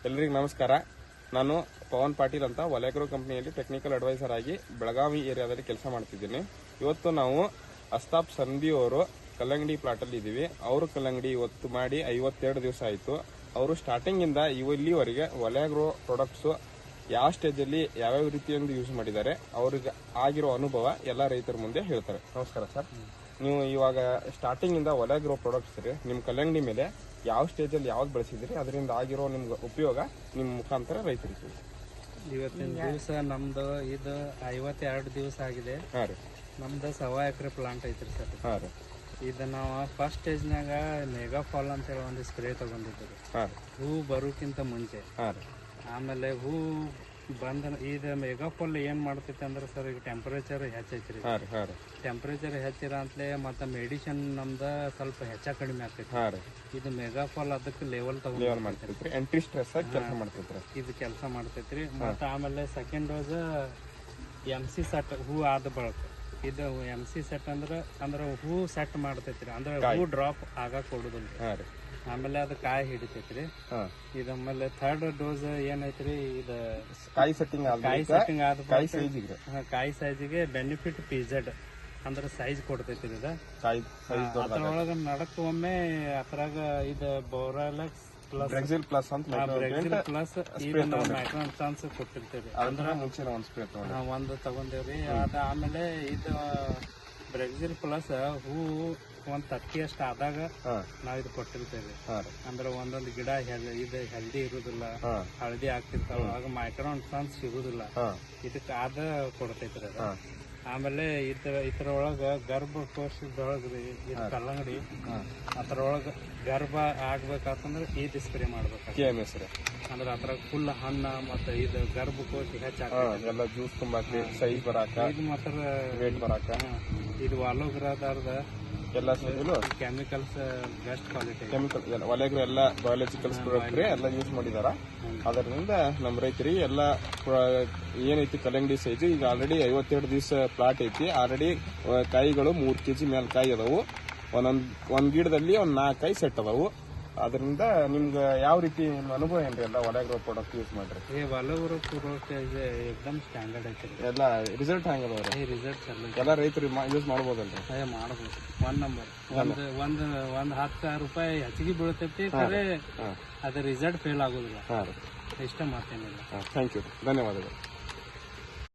ಎಲ್ಲರಿಗೂ ನಮಸ್ಕಾರ. ನಾನು ಪವನ್ ಪಾಟೀಲ್ ಅಂತ ವಲಯಗ್ರೋ ಕಂಪನಿಯಲ್ಲಿ ಟೆಕ್ನಿಕಲ್ ಅಡ್ವೈಸರ್ ಆಗಿ ಬೆಳಗಾವಿ ಏರಿಯಾದಲ್ಲಿ ಕೆಲಸ ಮಾಡ್ತಿದ್ದೀನಿ. ಇವತ್ತು ನಾವು ಅಸ್ತಾಪ್ ಸಂಧಿ ಅವರು ಕಲ್ಲಂಗಡಿ ಪ್ಲಾಟ್ ಅಲ್ಲಿ ಇದ್ದೀವಿ. ಅವರು ಕಲ್ಲಂಗಡಿ ಇವತ್ತು ಮಾಡಿ 52 ದಿವಸ ಆಯಿತು. ಅವರು ಸ್ಟಾರ್ಟಿಂಗ್ ಇಂದ ಇಲ್ಲಿವರೆಗೆ ವಲಯಗ್ರೋ ಪ್ರಾಡಕ್ಟ್ಸ್ ಯಾವ ಸ್ಟೇಜ್ ಅಲ್ಲಿ ಯಾವ್ಯಾವ ರೀತಿಯಿಂದ ಯೂಸ್ ಮಾಡಿದ್ದಾರೆ, ಅವ್ರಿಗೆ ಆಗಿರೋ ಅನುಭವ ಎಲ್ಲ ರೈತರ ಮುಂದೆ ಹೇಳ್ತಾರೆ. ನಮಸ್ಕಾರ ಸರ್. ನೀವು ಇವಾಗ ಸ್ಟಾರ್ಟಿಂಗ್ ಇಂದ ವಲಯಗ್ರೋ ಪ್ರಾಡಕ್ಟ್ಸ್ ರೀ ನಿಮ್ಮ ಕಲ್ಲಂಗಡಿ ಮೇಲೆ ಯಾವ ಸ್ಟೇಜ್ ಅಲ್ಲಿ ಯಾವ್ದು ಬಳಸಿದ್ರಿ, ಅದರಿಂದ ಆಗಿರೋ ನಿಮ್ಗೆ ಉಪಯೋಗ ನಿಮ್ಮ ಮುಖಾಂತರ ರೈತರಿಗೆ. ಇವತ್ತಿನ ದಿವಸ ನಮ್ದು ಇದು 52 ದಿವಸ ಆಗಿದೆ. ನಮ್ದು 1.25 ಎಕರೆ ಪ್ಲಾಂಟ್ ಐತ್ರಿ ಸರ್. ಇದು ನಾವು ಫಸ್ಟ್ ಸ್ಟೇಜ್ನಾಗ ಮೆಗಾ ಫಾಲ್ ಅಂತ ಹೇಳಿ ಒಂದು ಸ್ಪ್ರೇ ತಗೊಂಡಿದ್ವಿ ಹೂ ಬರೋಕ್ಕಿಂತ ಮುಂಚೆ. ಆಮೇಲೆ ಹೂ ಬಂದ ಇದು ಮೆಗಾ ಫಾಲ್ ಏನ್ ಮಾಡ್ತೈತಿ ಅಂದ್ರೆ ಸರ್, ಈಗ ಟೆಂಪರೇಚರ್ ಹೆಚ್ಚೈತ್ರಿ. ಟೆಂಪರೇಚರ್ ಹೆಚ್ಚಿರ ಅಂತಲೇ ಮತ್ತೆ ಮೆಡಿಸಿನ್ ನಮ್ದ ಸ್ವಲ್ಪ ಹೆಚ್ಚ ಕಡಿಮೆ ಆಗ್ತೈತಿ. ಇದು ಮೆಗಾ ಫಾಲ್ ಅದಕ್ಕೆ ಲೆವೆಲ್ ತಗೊಂಡ್ರಿ ಇದು ಕೆಲಸ ಮಾಡ್ತೈತ್ರಿ. ಮತ್ತೆ ಆಮೇಲೆ ಸೆಕೆಂಡ್ ಡೋಸ್ MC ಸೆಟ್ ಹೂ ಆದ ಬಳಕ ಇದು MC ಸೆಟ್ ಅಂದ್ರೆ ಹೂ ಸೆಟ್ ಮಾಡ್ತೈತ್ರಿ, ಅಂದ್ರೆ ಹೂ ಡ್ರಾಪ್ ಆಗಕ್ ಕೊಡುದಿಲ್ರಿ. ಆಮೇಲೆ ಅದು ಕಾಯಿ ಹಿಡಿತೈತ್ರಿ. ಇದು ಆಮೇಲೆ ಥರ್ಡ್ ಡೋಸ್ ಏನೈತ್ರಿ, ಇದು ಕಾಯಿ ಸೆಟ್ಟಿಂಗ್ ಆದ ಕಾಯಿ ಸೈಜಿಗೆ ಬೆನಿಫಿಟ್ PZ ಅಂದ್ರೆ ಸೈಜ್ ಕೊಡ್ತೈತ್ರಿ. ಇದು ಅದ್ರೊಳಗ ನಡಕ್ ಒಮ್ಮೆ ಅದ್ರಾಗ ಇದು ಬೋರಾಲಕ್ಸ್ ಬ್ರೆಜಿಲ್ ಪ್ಲಸ್ ಮೈಕ್ರೋನ್ ಚಾನ್ಸ್ ಕೊಟ್ಟಿರ್ತೇವೆ. ಒಂದು ತಗೊಂಡೇವ್ರಿ. ಅದ ಆಮೇಲೆ ಇದು ಬ್ರೆಜಿಲ್ ಪ್ಲಸ್ ಹೂ 130 ಅಷ್ಟ ಆದಾಗ ನಾವ್ ಇದು ಕೊಟ್ಟಿರ್ತೇವೆ. ಅಂದ್ರೆ ಒಂದೊಂದು ಗಿಡ ಇದು ಹೆಲ್ದಿ ಇರುದಿಲ್ಲ, ಹಳದಿ ಆಗ್ತಿರ್ತಾವ, ಆಗ ಮೈಕ್ರೋನ್ ಚಾನ್ಸ್ ಸಿಗುದಿಲ್ಲ. ಇದಕ್ಕೆ ಆದ ಕೊಡ್ತೈತ್ರಿ ಅದ. ಆಮೇಲೆ ಇದ್ರೊಳಗ ಗರ್ಭಕೋಶದೊಳಗ್ರಿ ಇದು ಕಲ್ಲಂಗಡಿ ಅದ್ರೊಳಗ ಗರ್ಭ ಆಗ್ಬೇಕಂತಂದ್ರೆ ಇದು ಸ್ಪ್ರೇ ಮಾಡ್ಬೇಕು. ಅಂದ್ರೆ ಅದ್ರಾಗ ಫುಲ್ ಹಣ್ಣ ಮತ್ತೆ ಇದು ಗರ್ಭಕೋಶ ಹೆಚ್ಚಾಗ ಜ್ಯೂಸ್ ತುಂಬಾಕ ಸೈಜ್ ಬರಾಕ ಇದು ಮಾತ್ರ ವೇಟ್ ಬರಾಕ ಇದು ವಾಲೋಗ್ರಾದಾರ್ದ ಎಲ್ಲ ಕೆಮಿಕಲ್ಸ್ ಬೆಸ್ಟ್ ಕ್ವಾಲಿಟಿ ಕೆಮಿಕಲ್ ವಲಯಗ್ರೋ ಎಲ್ಲ ಬಯಾಲಜಿಕಲ್ಸ್ ಪ್ರಾಡಕ್ಟ್ ಎಲ್ಲ ಯೂಸ್ ಮಾಡಿದಾರ. ಅದರಿಂದ ನಮ್ಮ ರೈತರಿಗೆ ಎಲ್ಲ ಏನೈತಿ ಕಲ್ಲಂಗಡಿ ಸೈಜ್ ಈಗ ಆಲ್ರೆಡಿ 52 ದಿವಸ ಪ್ಲಾಟ್ ಐತಿ. ಆಲ್ರೆಡಿ ಕಾಯಿಗಳು 3 kg ಮೇಲೆ ಕಾಯಿ ಅದಾವು. ಒಂದ್ ಗಿಡದಲ್ಲಿ 4 ಕಾಯಿ ಸೆಟ್ ಅದಾವು. ಅದರಿಂದ ನಿಮ್ಗೆ ಯಾವ ರೀತಿ ಅನುಭವ ಏನ್ರಿ ಎಲ್ಲ ವಲಯಗ್ರೋ ಪ್ರಾಡಕ್ಟ್ ಯೂಸ್ ಮಾಡ್ರಿ? ವಲಯಗ್ರೋ ಪ್ರಾಡಕ್ಟ್ ಎಕ್ದಮ್ ಸ್ಟ್ಯಾಂಡರ್ಡ್ ಐತಿ. ಎಲ್ಲ ರಿಸಲ್ಟ್ ಹಂಗದವ್ರಿ? ರಿಸಲ್ಟ್ ಎಲ್ಲ ರೈತರು ಯೂಸ್ ಮಾಡ್ಬೋದಲ್ರಿ? ಮಾಡಬಹುದು. 1 ನಂಬರ್ ಒಂದ್ 10 ರೂಪಾಯಿ ಹೆಚ್ಚಿಗೆ ಬೀಳ್ತೈತಿ, ಅದ್ರ ರಿಸಲ್ಟ್ ಫೇಲ್ ಆಗೋದಿಲ್ಲ. ಇಷ್ಟ ಮಾತೇನಿಲ್ಲ. ಥ್ಯಾಂಕ್ ಯು, ಧನ್ಯವಾದಗಳು.